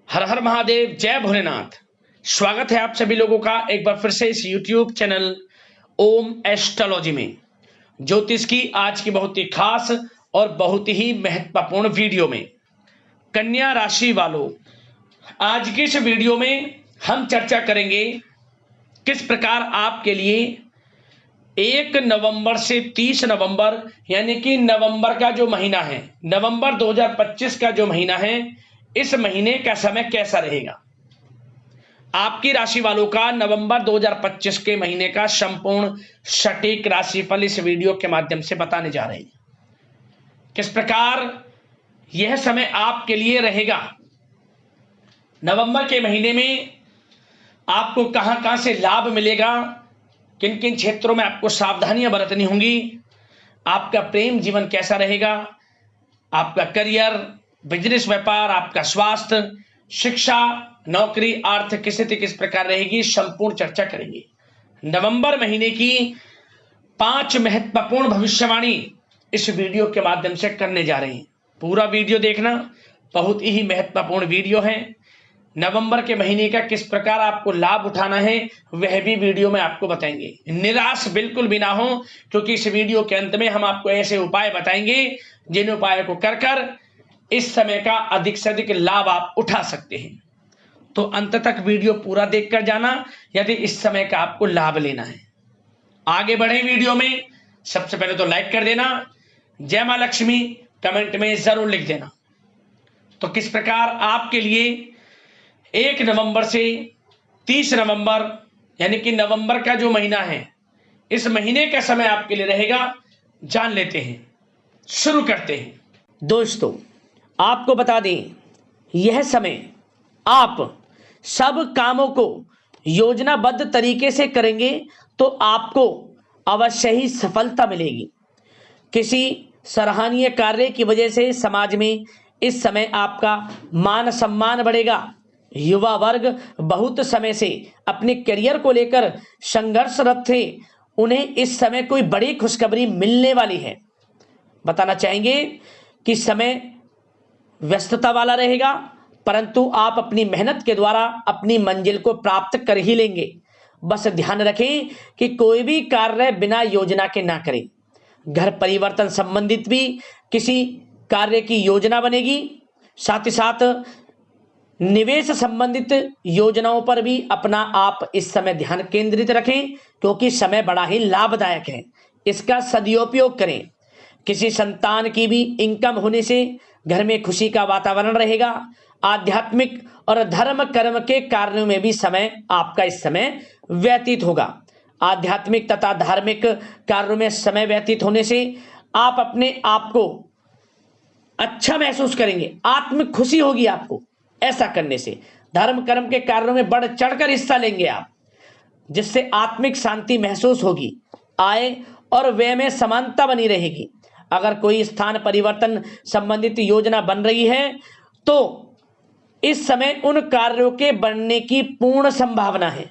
हर हर महादेव, जय भोलेनाथ। स्वागत है आप सभी लोगों का एक बार फिर से इस YouTube चैनल ओम एस्ट्रोलॉजी में। ज्योतिष की आज की बहुत ही खास और बहुत ही महत्वपूर्ण वीडियो में कन्या राशि वालों, आज की इस वीडियो में हम चर्चा करेंगे किस प्रकार आपके लिए 1 नवंबर से 30 नवंबर यानी कि नवंबर का जो महीना है, नवंबर 2025 का जो महीना है, इस महीने का समय कैसा रहेगा। आपकी राशि वालों का नवंबर 2025 के महीने का संपूर्ण सटीक राशिफल इस वीडियो के माध्यम से बताने जा रहे हैं। किस प्रकार यह समय आपके लिए रहेगा, नवंबर के महीने में आपको कहां कहां से लाभ मिलेगा, किन किन क्षेत्रों में आपको सावधानियां बरतनी होंगी, आपका प्रेम जीवन कैसा रहेगा, आपका करियर, बिजनेस, व्यापार, आपका स्वास्थ्य, शिक्षा, नौकरी, आर्थिक स्थिति किस प्रकार रहेगी, संपूर्ण चर्चा करेंगे। नवंबर महीने की 5 महत्वपूर्ण भविष्यवाणी इस वीडियो के माध्यम से करने जा रहे हैं। पूरा वीडियो देखना, बहुत ही महत्वपूर्ण वीडियो है। नवंबर के महीने का किस प्रकार आपको लाभ उठाना है वह भी वीडियो में आपको बताएंगे। निराश बिल्कुल भी ना हो, क्योंकि इस वीडियो के अंत में हम आपको ऐसे उपाय बताएंगे जिन उपायों को कर कर इस समय का अधिक से अधिक लाभ आप उठा सकते हैं। तो अंत तक वीडियो पूरा देखकर जाना यदि इस समय का आपको लाभ लेना है। आगे बढ़े वीडियो में, सबसे पहले तो लाइक कर देना, जय मां लक्ष्मी कमेंट में जरूर लिख देना। तो किस प्रकार आपके लिए 1 नवंबर से 30 नवंबर यानी कि नवंबर का जो महीना है, इस महीने का समय आपके लिए रहेगा, जान लेते हैं। शुरू करते हैं। दोस्तों, आपको बता दें, यह समय आप सब कामों को योजनाबद्ध तरीके से करेंगे तो आपको अवश्य ही सफलता मिलेगी। किसी सराहनीय कार्य की वजह से समाज में इस समय आपका मान सम्मान बढ़ेगा। युवा वर्ग बहुत समय से अपने करियर को लेकर संघर्षरत थे, उन्हें इस समय कोई बड़ी खुशखबरी मिलने वाली है। बताना चाहेंगे कि समय व्यस्तता वाला रहेगा, परंतु आप अपनी मेहनत के द्वारा अपनी मंजिल को प्राप्त कर ही लेंगे। बस ध्यान रखें कि कोई भी कार्य बिना योजना के ना करें। घर परिवर्तन संबंधित भी किसी कार्य की योजना बनेगी। साथ ही साथ निवेश संबंधित योजनाओं पर भी अपना आप इस समय ध्यान केंद्रित रखें, क्योंकि समय बड़ा ही लाभदायक है, इसका सदुपयोग करें। किसी संतान की भी इनकम होने से घर में खुशी का वातावरण रहेगा। आध्यात्मिक और धर्म कर्म के कार्यों में भी समय आपका इस समय व्यतीत होगा। आध्यात्मिक तथा धार्मिक कार्यों में समय व्यतीत होने से आप अपने आप को अच्छा महसूस करेंगे, आत्मिक खुशी होगी आपको। ऐसा करने से धर्म कर्म के कार्यों में बढ़ चढ़कर हिस्सा लेंगे आप, जिससे आत्मिक शांति महसूस होगी। आय और व्यय में समानता बनी रहेगी। अगर कोई स्थान परिवर्तन संबंधित योजना बन रही है तो इस समय उन कार्यों के बनने की पूर्ण संभावना है।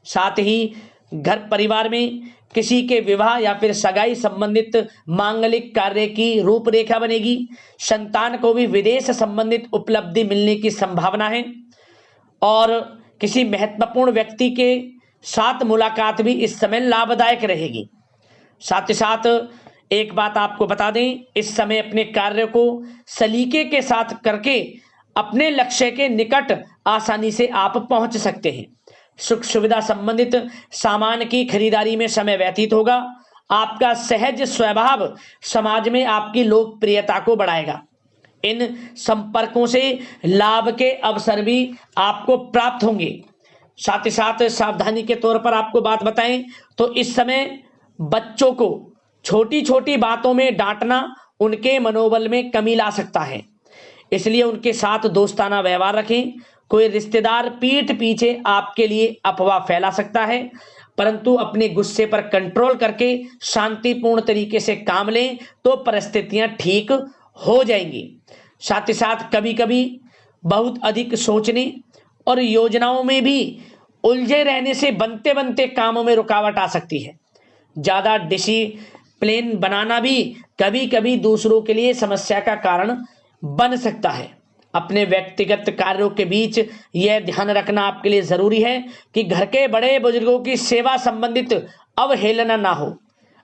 साथ ही घर परिवार में किसी के विवाह या फिर सगाई संबंधित मांगलिक कार्य की रूपरेखा बनेगी। संतान को भी विदेश संबंधित उपलब्धि मिलने की संभावना है और किसी महत्वपूर्ण व्यक्ति के साथ मुलाकात भी इस समय लाभदायक रहेगी। साथ ही साथ एक बात आपको बता दें, इस समय अपने कार्य को सलीके के साथ करके अपने लक्ष्य के निकट आसानी से आप पहुंच सकते हैं। सुख सुविधा संबंधित सामान की खरीदारी में समय व्यतीत होगा। आपका सहज स्वभाव समाज में आपकी लोकप्रियता को बढ़ाएगा। इन संपर्कों से लाभ के अवसर भी आपको प्राप्त होंगे। साथ ही साथ सावधानी के तौर पर आपको बात बताएं तो इस समय बच्चों को छोटी छोटी बातों में डांटना उनके मनोबल में कमी ला सकता है, इसलिए उनके साथ दोस्ताना व्यवहार रखें। कोई रिश्तेदार पीठ पीछे आपके लिए अफवाह फैला सकता है, परंतु अपने गुस्से पर कंट्रोल करके शांतिपूर्ण तरीके से काम लें तो परिस्थितियां ठीक हो जाएंगी। साथ ही साथ कभी कभी बहुत अधिक सोचने और योजनाओं में भी उलझे रहने से बनते बनते कामों में रुकावट आ सकती है। ज्यादा डिसिप्लिन बनाना भी कभी कभी दूसरों के लिए समस्या का कारण बन सकता है। अपने व्यक्तिगत कार्यों के बीच यह ध्यान रखना आपके लिए जरूरी है कि घर के बड़े बुजुर्गों की सेवा संबंधित अवहेलना ना हो।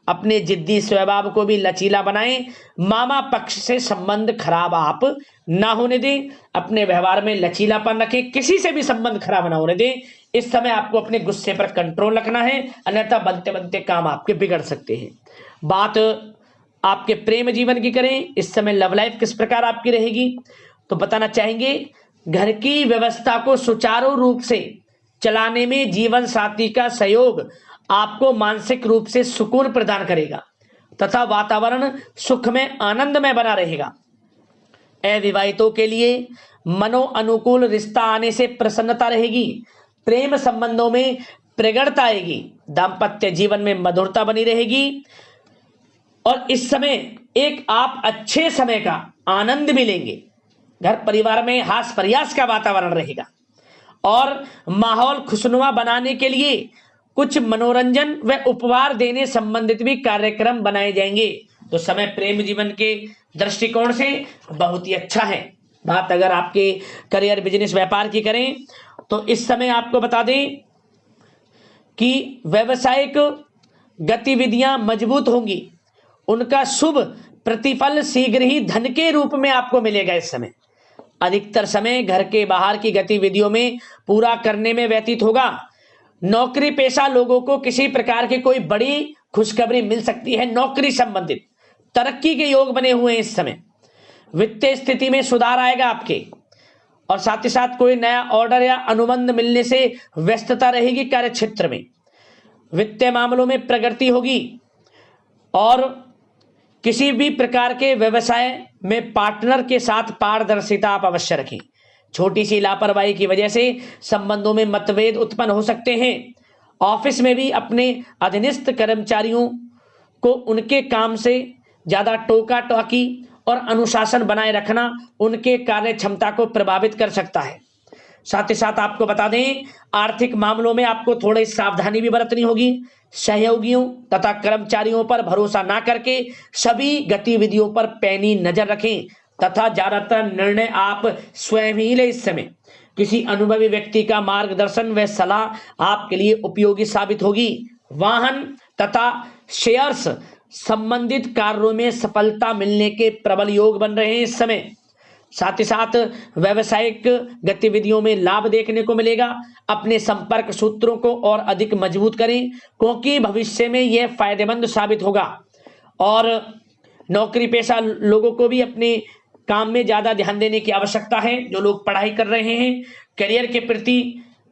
अपने जिद्दी स्वभाव को भी लचीला बनाएं। मामा पक्ष से संबंध खराब आप ना होने दें। अपने व्यवहार में लचीलापन रखें, किसी से भी संबंध खराब ना होने दें। इस समय आपको अपने गुस्से पर कंट्रोल रखना है, अन्यथा बनते बनते काम आपके बिगड़ सकते हैं। बात आपके प्रेम जीवन की करें, इस समय लव लाइफ किस प्रकार आपकी रहेगी, तो बताना चाहेंगे घर की व्यवस्था को सुचारू रूप से चलाने में जीवन साथी का सहयोग आपको मानसिक रूप से सुकून प्रदान करेगा तथा वातावरण सुख में आनंद में बना रहेगा। अविवाहितों के लिए मनो अनुकूल रिश्ता आने से प्रसन्नता रहेगी। प्रेम संबंधों में प्रगाढ़ता आएगी। दाम्पत्य जीवन में मधुरता बनी रहेगी और इस समय एक आप अच्छे समय का आनंद मिलेंगे। घर परिवार में हास प्रयास का वातावरण रहेगा और माहौल खुशनुमा बनाने के लिए कुछ मनोरंजन व उपहार देने संबंधित भी कार्यक्रम बनाए जाएंगे। तो समय प्रेम जीवन के दृष्टिकोण से बहुत ही अच्छा है। बात अगर आपके करियर बिजनेस व्यापार की करें तो इस समय आपको बता दें कि व्यावसायिक गतिविधियां मजबूत होंगी। उनका शुभ प्रतिफल शीघ्र ही धन के रूप में आपको मिलेगा। इस समय अधिकतर समय घर के बाहर की गतिविधियों में पूरा करने में व्यतीत होगा। नौकरी पेशा लोगों को किसी प्रकार की कोई बड़ी खुशखबरी मिल सकती है। नौकरी संबंधित तरक्की के योग बने हुए हैं। इस समय वित्तीय स्थिति में सुधार आएगा आपके और साथ ही साथ कोई नया ऑर्डर या अनुबंध मिलने से व्यस्तता रहेगी। कार्य क्षेत्र में वित्तीय मामलों में प्रगति होगी और किसी भी प्रकार के व्यवसाय में पार्टनर के साथ पारदर्शिता आप अवश्य रखें। छोटी सी लापरवाही की वजह से संबंधों में मतभेद उत्पन्न हो सकते हैं। ऑफिस में भी अपने अधीनस्थ कर्मचारियों को उनके काम से ज्यादा टोका टोकी और अनुशासन बनाए रखना उनके कार्य क्षमता को प्रभावित कर सकता है। साथ ही साथ आपको बता दें आर्थिक मामलों में आपको थोड़ी सावधानी भी बरतनी होगी। सहयोगियों तथा कर्मचारियों पर भरोसा ना करके सभी गतिविधियों पर पैनी नजर रखें तथा ज्यादातर निर्णय आप स्वयं ही लें। इस समय किसी अनुभवी व्यक्ति का मार्गदर्शन व सलाह आपके लिए उपयोगी साबित होगी। वाहन तथा शेयर्स संबंधित कार्यों में सफलता मिलने के प्रबल योग बन रहे हैं इस समय। साथ ही साथ व्यावसायिक गतिविधियों में लाभ देखने को मिलेगा। अपने संपर्क सूत्रों को और अधिक मजबूत करें क्योंकि भविष्य में यह फायदेमंद साबित होगा। और नौकरी पेशा लोगों को भी अपने काम में ज्यादा ध्यान देने की आवश्यकता है। जो लोग पढ़ाई कर रहे हैं करियर के प्रति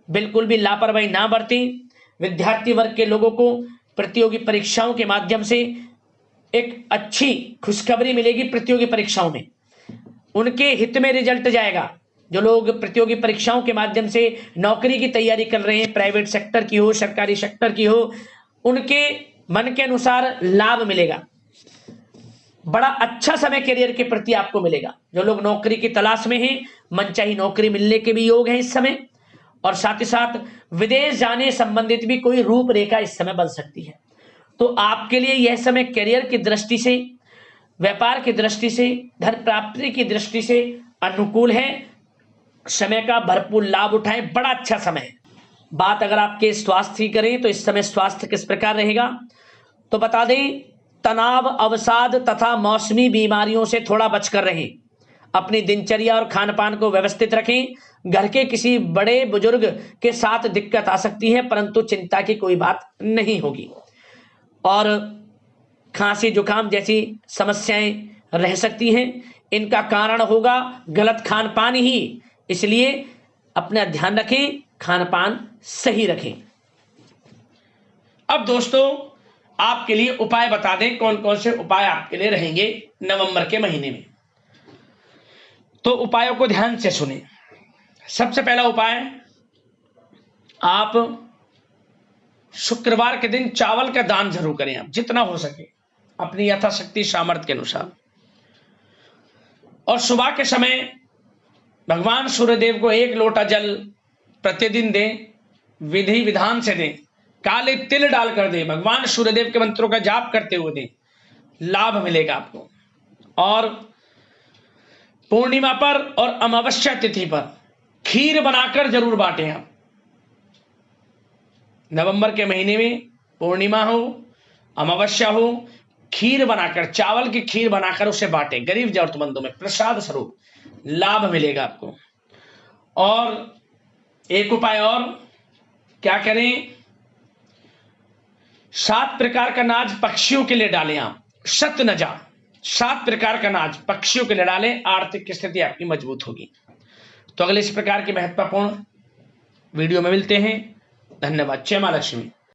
बिल्कुल भी लापरवाही ना बरतें। विद्यार्थी वर्ग के लोगों को प्रतियोगी परीक्षाओं के माध्यम से एक अच्छी खुशखबरी मिलेगी। प्रतियोगी परीक्षाओं में उनके हित में रिजल्ट जाएगा। जो लोग प्रतियोगी परीक्षाओं के माध्यम से नौकरी की तैयारी कर रहे हैं, प्राइवेट सेक्टर की हो सरकारी सेक्टर की हो, उनके मन के अनुसार लाभ मिलेगा। बड़ा अच्छा समय करियर के प्रति आपको मिलेगा। जो लोग नौकरी की तलाश में हैं मनचाही नौकरी मिलने के भी योग हैं इस समय। और साथ ही साथ विदेश जाने संबंधित भी कोई रूपरेखा इस समय बन सकती है। तो आपके लिए यह समय करियर की दृष्टि से, व्यापार की दृष्टि से, धन प्राप्ति की दृष्टि से अनुकूल है। समय का भरपूर लाभ उठाएं, बड़ा अच्छा समय है। बात अगर आपके स्वास्थ्य की करें तो इस समय स्वास्थ्य किस प्रकार रहेगा, तो बता दें तनाव, अवसाद तथा मौसमी बीमारियों से थोड़ा बचकर रहें। अपनी दिनचर्या और खान पान को व्यवस्थित रखें। घर के किसी बड़े बुजुर्ग के साथ दिक्कत आ सकती है परंतु चिंता की कोई बात नहीं होगी। और खांसी जुकाम जैसी समस्याएं रह सकती हैं। इनका कारण होगा गलत खान पान ही, इसलिए अपना ध्यान रखें, खान पान सही रखें। अब दोस्तों आपके लिए उपाय बता दें कौन कौन से उपाय आपके लिए रहेंगे नवंबर के महीने में। तो उपायों को ध्यान से सुने। सबसे पहला उपाय, आप शुक्रवार के दिन चावल का दान जरूर करें। आप जितना हो सके अपनी यथाशक्ति सामर्थ्य के अनुसार। और सुबह के समय भगवान सूर्यदेव को 1 लोटा जल प्रतिदिन दें, विधि विधान से दें, काले तिल डालकर दें, भगवान सूर्यदेव के मंत्रों का जाप करते हुए दें, लाभ मिलेगा आपको। और पूर्णिमा पर और अमावस्या तिथि पर खीर बनाकर जरूर बांटें आप। नवंबर के महीने में पूर्णिमा हो, अमावस्या हो, खीर बनाकर, चावल की खीर बनाकर उसे बांटें गरीब जरूरतमंदों में, प्रसाद स्वरूप लाभ मिलेगा आपको। और एक उपाय और क्या करें, 7 प्रकार का अनाज पक्षियों के लिए डालें आप, सतनजा 7 प्रकार का अनाज पक्षियों के लिए डालें, आर्थिक स्थिति आपकी मजबूत होगी। तो अगले इस प्रकार की महत्वपूर्ण वीडियो में मिलते हैं। धन्यवाद। जय मां लक्ष्मी।